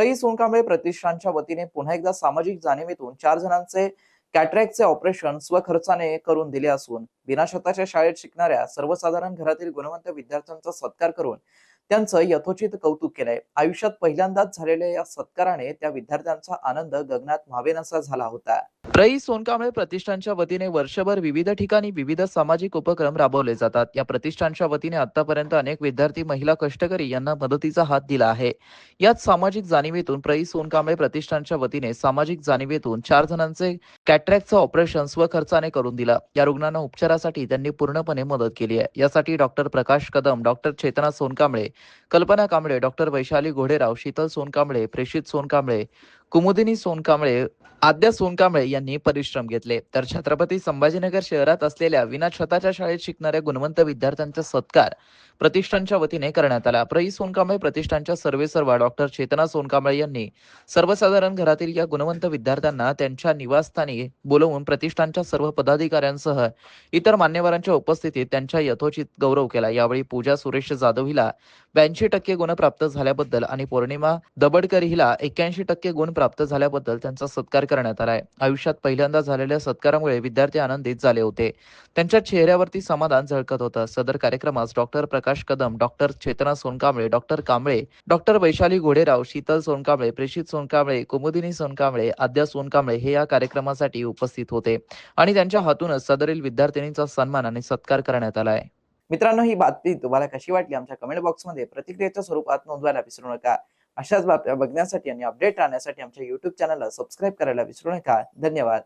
प्रई सोनकांबळे प्रतिष्ठानच्या वतीने पुन्हा एकदा सामाजिक जाणीवेतून 4 जणांचे कॅटरॅक्टचे ऑपरेशन स्वखर्चाने करून दिले असून बिनाशर्ताच्या शाळेत शिकणाऱ्या सर्वसाधारण घरातील गुणवंत विद्यार्थ्यांचा सत्कार करून त्यांचं यथोचित कौतुक केलंय। आयुष्यात पहिल्यांदाच झालेल्या या सत्काराने त्या विद्यार्थ्यांचा आनंद गगनात मावेनासा झाला होता। प्रई सोनकांबळे प्रतिष्ठानच्या वतीने वर्षभर विविध ठिकाणी विविध सामाजिक उपक्रम राबवले जातात। या प्रतिष्ठानच्या वतीने आतापर्यंत अनेक विद्यार्थी, महिला, कष्टकरी यांना मदतीचा हात दिला आहे। याच सामाजिक जाणीवेतून प्रई सोनकांबळे प्रतिष्ठानच्या वतीने सामाजिक जाणीवेतून 4 जणांचे कॅटरॅक्टचं ऑपरेशन स्वखर्चाने करून दिलं। या रुग्णांना उपचारासाठी त्यांनी पूर्णपणे मदत केली आहे। यासाठी डॉक्टर प्रकाश कदम, डॉक्टर चेतना सोनकांबळे, कल्पना कांबळे, डॉक्टर वैशाली घोडेराव, शीतल सोनकांबळे, प्रेषित सोनकांबळे, कुमुदिनी सोनकांबळे, आद्या सोनकांबळे यांनी परिश्रम घेतले। तर छत्रपती संभाजीनगर शहरात असलेल्या विनाछताच्या शाळेत शिकणाऱ्या गुणवंत विद्यार्थ्यांचा सत्कार प्रतिष्ठानच्या वतीने करण्यात आला। प्रई सोनकांबळे प्रतिष्ठानच्या सर्वेसर्वा डॉक्टर चेतना सोनकांबळे यांनी सर्वसाधारण घरातील या गुणवंत विद्यार्थ्यांना त्यांच्या निवासस्थानी बोलवून प्रतिष्ठानच्या सर्व पदाधिकाऱ्यांसह इतर मान्यवरांच्या उपस्थितीत त्यांच्या यथोचित गौरव केला। यावेळी पूजा सुरेश जाधव हिला 82% गुण प्राप्त झाल्याबद्दल आणि पौर्णिमा दबडकर हिला 81% गुण प्राप्त झाल्याबद्दल त्यांचा सत्कार करण्यात आलाय। आयुष्यात पहिल्यांदा झालेल्या सत्कारामुळे विद्यार्थी आनंदित झाले होते। त्यांच्या चेहऱ्यावरती समाधान झळकत होतं। सदर कार्यक्रमास डॉक्टर प्रकाश कदम, डॉक्टर चेतना सोनकांबळे, डॉक्टर कांबळे, डॉक्टर वैशाली घोडेराव, शीतल सोनकांबळे, प्रेषित सोनकांबळे, कुमुदिनी सोनकांबळे, आद्या सोनकांबळे हे या कार्यक्रमासाठी उपस्थित होते आणि त्यांच्या हातूनच सदरील विद्यार्थिनींचा सन्मान आणि सत्कार करण्यात आला आहे। मित्रांनो, ही बातमी तुम्हाला कशी वाटली आमच्या कमेंट बॉक्समध्ये प्रतिक्रियेच्या स्वरूपात नोंदवायला विसरू नका। अशाच बातम्या बघण्यासाठी आणि अपडेट राहण्यासाठी आमच्या YouTube चॅनलला सबस्क्राईब करायला विसरू नका। धन्यवाद।